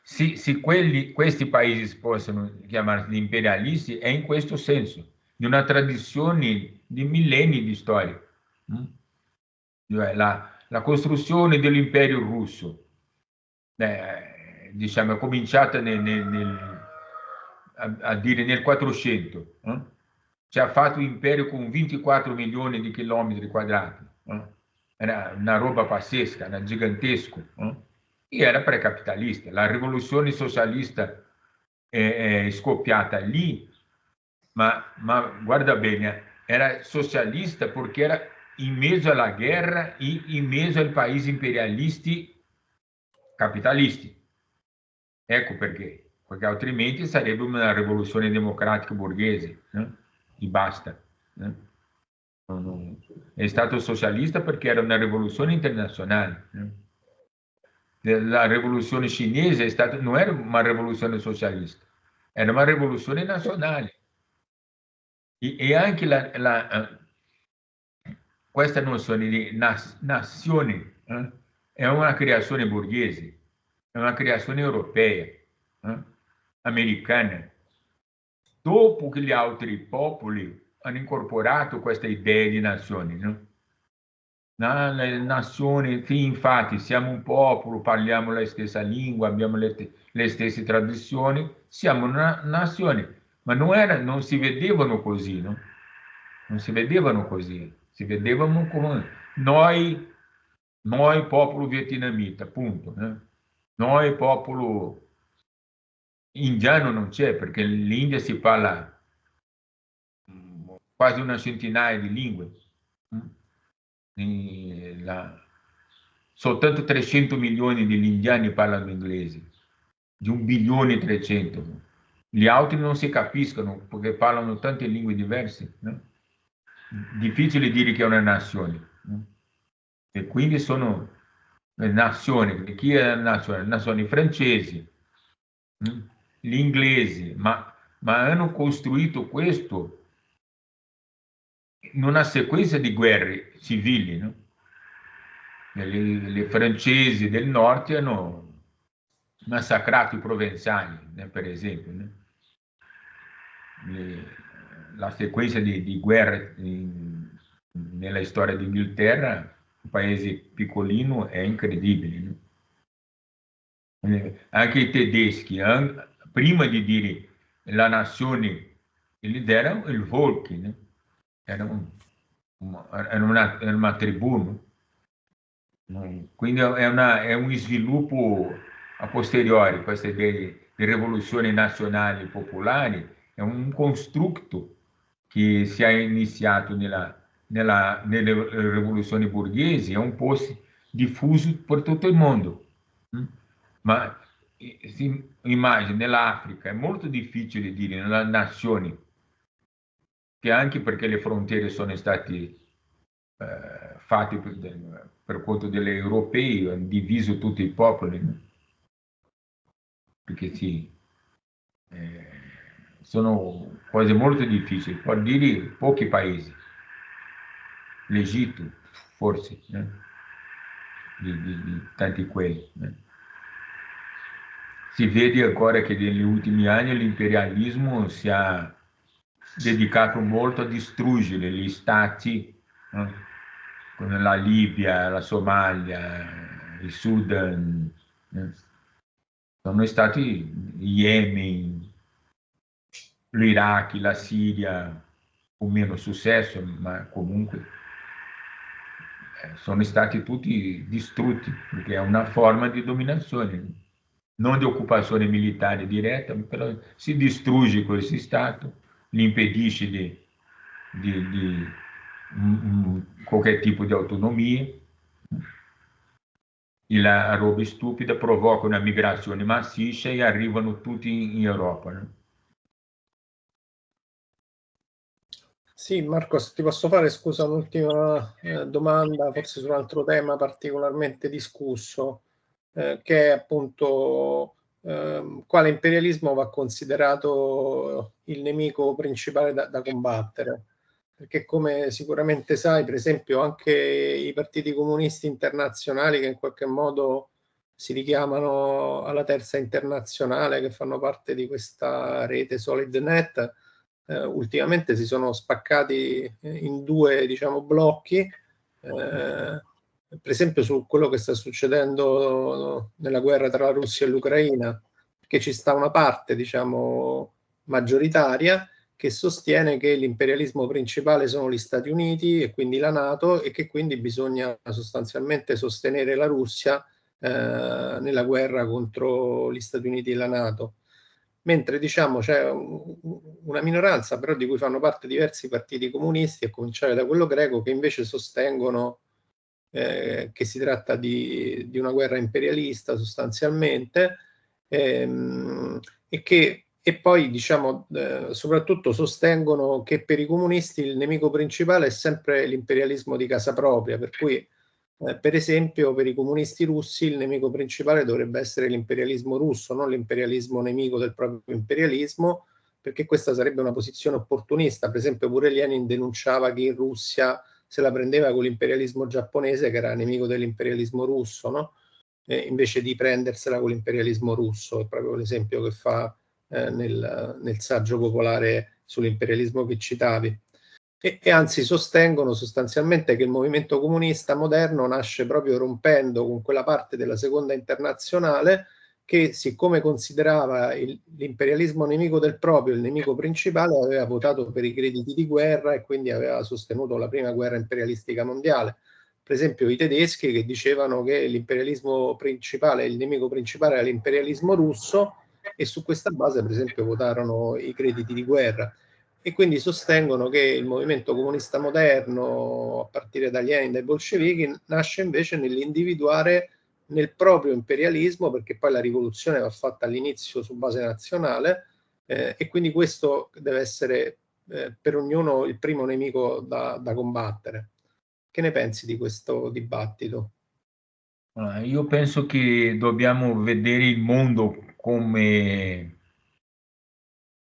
Se questi paesi possono chiamarsi imperialisti, è in questo senso, di una tradizione di millenni di storia. Cioè, la costruzione dell'imperio russo, diciamo, è cominciata a dire nel 400, ci ha fatto un imperio con 24 milioni di chilometri quadrati, era una roba pazzesca, era gigantesco, e era precapitalista. La rivoluzione socialista è scoppiata lì, ma guarda bene, era socialista perché era in mezzo alla guerra e in mezzo ai paesi imperialisti capitalisti. Ecco perché altrimenti sarebbe una rivoluzione democratica borghese, e basta. È stato socialista perché era una rivoluzione internazionale. La rivoluzione cinese non era una rivoluzione socialista, era una rivoluzione nazionale. E anche questa nozione di nazione è una creazione borghese, è una creazione europea, americana. Dopo che gli altri popoli hanno incorporato questa idea di nazione, no? Le nazioni, sì, infatti, siamo un popolo, parliamo la stessa lingua, abbiamo le stesse tradizioni, siamo una nazione, ma non si vedevano così, no? Non si vedevano così, si vedevano come noi popolo vietnamita, punto, né? Noi popolo indiano non c'è, perché l'India si parla quasi una centinaia di lingue. Soltanto 300 milioni di indiani parlano inglese, di 1,3 bilioni. Gli altri non si capiscono perché parlano tante lingue diverse, no? Difficile dire che è una nazione, no? E quindi sono nazioni. Chi è la nazione? Nazioni francesi, gli inglesi, ma hanno costruito questo in una sequenza di guerre civili, no? Le francesi del nord hanno massacrato i provenzali, né, per esempio, né? La sequenza di guerre nella storia d'Inghilterra, un paese piccolino, è incredibile, no? Anche i tedeschi, prima di dire la nazione, erano il Volk, no? Era una tribù, no? Quindi è un sviluppo a posteriori, questa idea di rivoluzioni nazionali popolari, è un costrutto che si è iniziato nelle rivoluzioni borghesi, è un po' diffuso per tutto il mondo. Ma si immagina, nell'Africa è molto difficile dire, nella nazione, che anche perché le frontiere sono state fatti per conto degli europei, hanno diviso tutti i popoli, no? Perché sì, sono cose molto difficili, per dire pochi paesi, l'Egitto forse, di tanti quelli. Si vede ancora che negli ultimi anni l'imperialismo si è dedicato molto a distruggere gli stati, come la Libia, la Somalia, il Sudan, sono stati Yemen, l'Iraq, la Siria, con meno successo, ma comunque sono stati tutti distrutti, perché è una forma di dominazione, non di occupazione militare diretta, però si distrugge questo Stato, gli impedisce di qualche tipo di autonomia, la roba stupida provoca una migrazione massiccia e arrivano tutti in Europa, no? Sì, Marco, se ti posso fare, scusa, un'ultima domanda, forse su un altro tema particolarmente discusso, che è appunto quale imperialismo va considerato il nemico principale da combattere. Perché come sicuramente sai, per esempio, anche i partiti comunisti internazionali che in qualche modo si richiamano alla terza internazionale, che fanno parte di questa rete SolidNet, ultimamente si sono spaccati in due, diciamo, blocchi, per esempio su quello che sta succedendo nella guerra tra la Russia e l'Ucraina, che ci sta una parte, diciamo, maggioritaria che sostiene che l'imperialismo principale sono gli Stati Uniti e quindi la NATO e che quindi bisogna sostanzialmente sostenere la Russia nella guerra contro gli Stati Uniti e la NATO. Mentre diciamo c'è una minoranza però di cui fanno parte diversi partiti comunisti, a cominciare da quello greco, che invece sostengono che si tratta di una guerra imperialista sostanzialmente, e poi diciamo soprattutto sostengono che per i comunisti il nemico principale è sempre l'imperialismo di casa propria, per cui per esempio per i comunisti russi il nemico principale dovrebbe essere l'imperialismo russo, non l'imperialismo nemico del proprio imperialismo, perché questa sarebbe una posizione opportunista. Per esempio pure Lenin denunciava che in Russia se la prendeva con l'imperialismo giapponese, che era nemico dell'imperialismo russo, no? Invece di prendersela con l'imperialismo russo, è proprio l'esempio che fa nel saggio popolare sull'imperialismo che citavi. E anzi sostengono sostanzialmente che il movimento comunista moderno nasce proprio rompendo con quella parte della seconda internazionale che, siccome considerava l'imperialismo nemico del proprio, il nemico principale, aveva votato per i crediti di guerra e quindi aveva sostenuto la prima guerra imperialistica mondiale. Per esempio i tedeschi che dicevano che l'imperialismo principale, il nemico principale era l'imperialismo russo, e su questa base per esempio votarono i crediti di guerra. E quindi sostengono che il movimento comunista moderno, a partire dagli Lenin, dai bolscevichi, nasce invece nell'individuare nel proprio imperialismo, perché poi la rivoluzione va fatta all'inizio su base nazionale, e quindi questo deve essere per ognuno il primo nemico da combattere. Che ne pensi di questo dibattito? Io penso che dobbiamo vedere il mondo come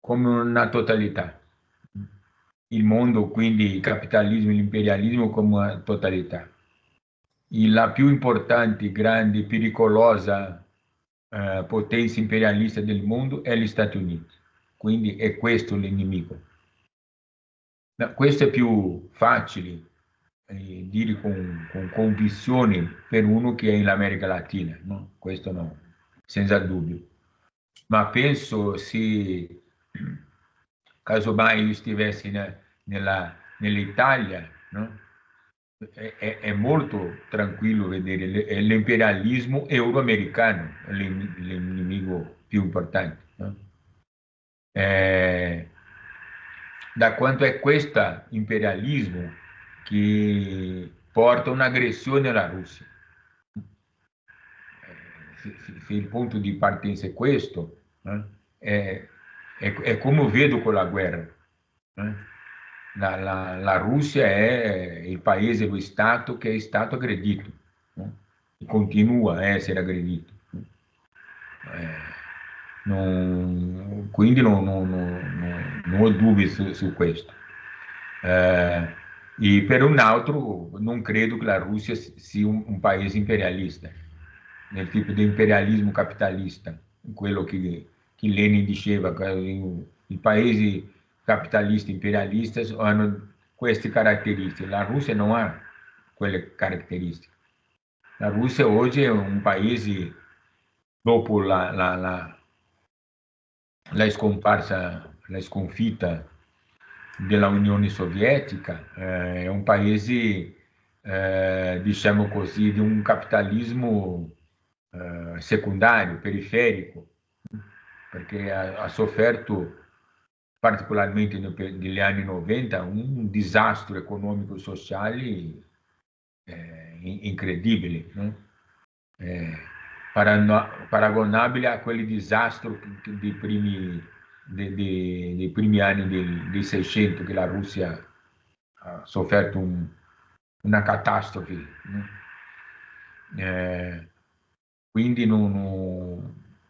una totalità. Il mondo, quindi il capitalismo e l'imperialismo come una totalità. La più importante, grande, pericolosa potenza imperialista del mondo è gli Stati Uniti. Quindi è questo l'inimico. Questo è più facile dire con convinzione per uno che è in America Latina, no? Questo no, senza dubbio. Ma penso se casomai io stessi nell'Italia, no? È molto tranquillo vedere l'imperialismo euroamericano, l'inimico più importante, no? Da quanto è questo imperialismo che porta un'aggressione alla Russia. Se il punto di partenza è questo, è come vedo con la guerra. La Russia è il paese, lo Stato che è stato aggredito, no? E continua a essere aggredito. Quindi non ho dubbi su questo. E per un altro, non credo che la Russia sia un paese imperialista, nel tipo di imperialismo capitalista, quello che Lenin diceva, che i paesi capitalisti imperialisti hanno queste caratteristiche. La Russia non ha quelle caratteristiche. La Russia oggi è un paese, dopo la scomparsa, la sconfitta della Unione Sovietica, è un paese, diciamo così, di un capitalismo secondario, periferico, perché ha sofferto particolarmente negli anni 90 un disastro economico e sociale incredibile, no? Paragonabile a quel disastro dei primi anni dei 600, che la Russia ha sofferto una catastrofe, no? Quindi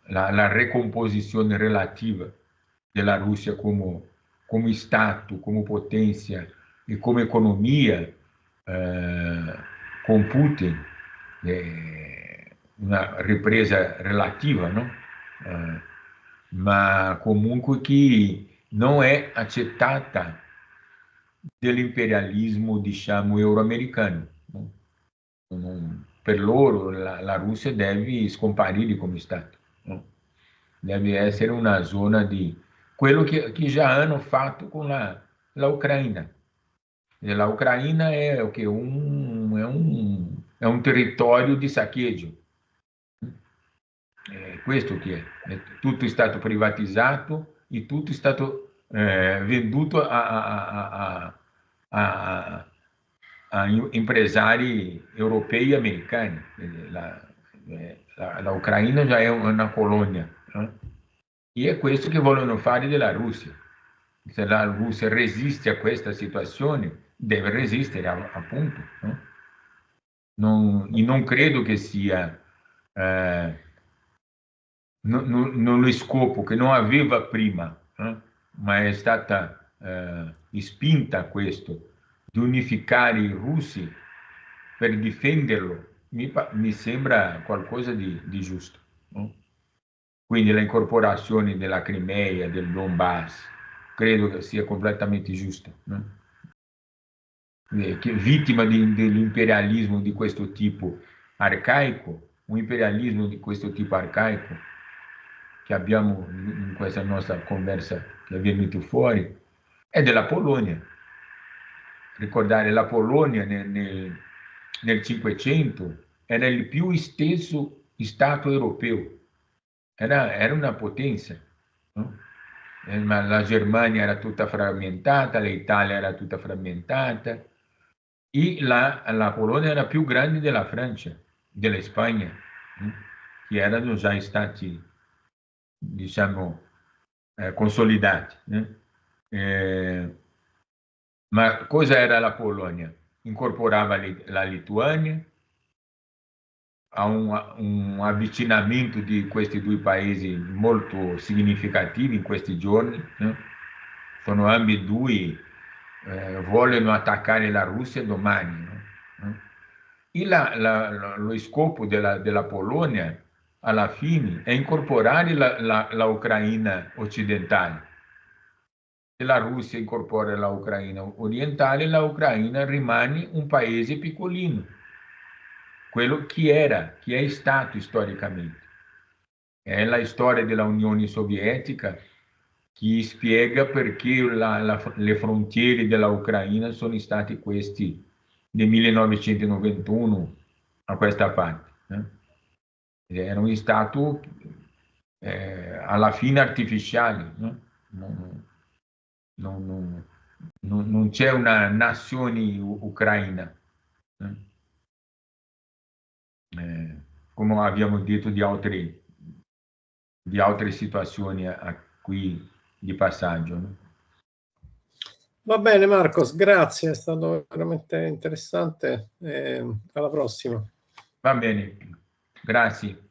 la recomposizione relativa della Russia come Stato, come potenza e come economia con Putin è una ripresa relativa, no? Ma comunque che non è accettata dell'imperialismo, diciamo, euroamericano, no? Per loro la Russia deve scomparire come Stato, no? Deve essere una zona di quello che già hanno fatto con la Ucraina. E la Ucraina è o che è un territorio di saccheggio. È questo che è. Tutto è stato privatizzato e tutto è stato venduto a impresari europei e americani. La Ucraina già è una colonia, no? E è questo che vogliono fare della Russia. Se la Russia resiste a questa situazione, deve resistere appunto, no? Non credo che sia non lo scopo che non aveva prima, ma è stata spinta a questo, di unificare i russi per difenderlo, mi sembra qualcosa di giusto, no? Quindi la incorporazione della Crimea, del Donbass, credo che sia completamente giusta, no? Che vittima dell'imperialismo di questo tipo arcaico, un imperialismo di questo tipo arcaico che abbiamo in questa nostra conversa che è venuto fuori, è della Polonia. Ricordare la Polonia nel 500 era il più esteso Stato europeo, era una potenza, no? Ma la Germania era tutta frammentata, l'Italia era tutta frammentata, e la Polonia era più grande della Francia, della Spagna, che erano già stati, diciamo, consolidati. Ma cosa era la Polonia? Incorporava la Lituania a un avvicinamento di questi due paesi molto significativo in questi giorni, no? Sono ambedue vogliono attaccare la Russia domani, no? E lo scopo della Polonia alla fine è incorporare la Ucraina occidentale. Se la Russia incorpora la Ucraina orientale, la Ucraina rimane un paese piccolino, quello che è stato storicamente. È la storia della Unione Sovietica che spiega perché le frontiere della Ucraina sono state queste nel 1991 a questa parte. Era un stato alla fine artificiale, no? Non c'è una nazione ucraina, come abbiamo detto di altre situazioni qui di passaggio, no? Va bene Marcos, grazie, è stato veramente interessante. Alla prossima. Va bene, grazie.